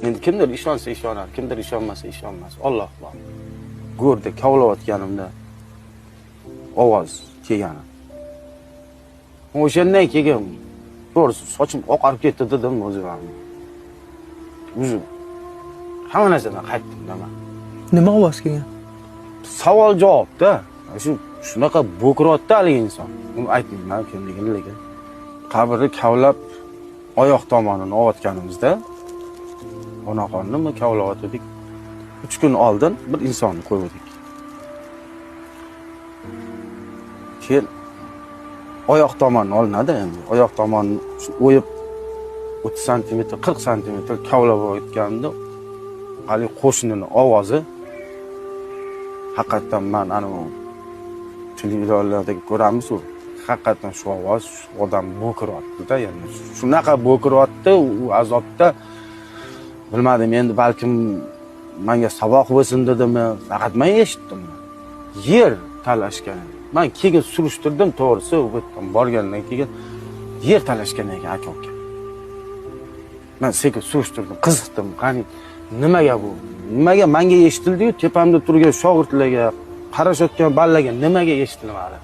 Endi kimdir ishonsa ishonar, kimdir ishonmasa ishonmas. Alloh bor. Go'rda kavlayotganimda ovoz kelgani. O'shandan keyin to'g'risi sochim oqarib ketdi dedim o'zimga. O'zim hamma narsadan qaytdim man. Nima ovoz kelgan? Savol javobda. Shunaqa bo'kiryapti haligi inson. Uni aytmayman kimligini, lekin qabrni kavlab oyoq tomonini olotganimizda onaxonni kavlayotdik. 3 kun oldin bir insonni qo'ydik. Keyin oyoq tomonni olinadi endi. Oyoq tomonni o'yib 30 sm, 40 sm kavlab o'tganda hali qo'shnining ovozi haqiqatan men ana televiziyalarda ko'ramiz-ku. Haqiqatan shu ovoz odam bo'kiryapti-da, ya'ni shunaqa bo'kiryapti, u azobda bilmadim endi balkim menga saboq bo'lsin dedimi, faqat men eshitdim. Yer talashgan. Men keyin surishtirdim, to'g'risi, u yerdan borgandan keyin yer talashgan ekan aka-uka. Men sekin surishtirdim, qiziqdim. Qani nimaga bu? Nimaga menga eshitildi-yu, tepamda turgan shogirdlarga, qarashayotgan ballaga nimaga eshitilmadi?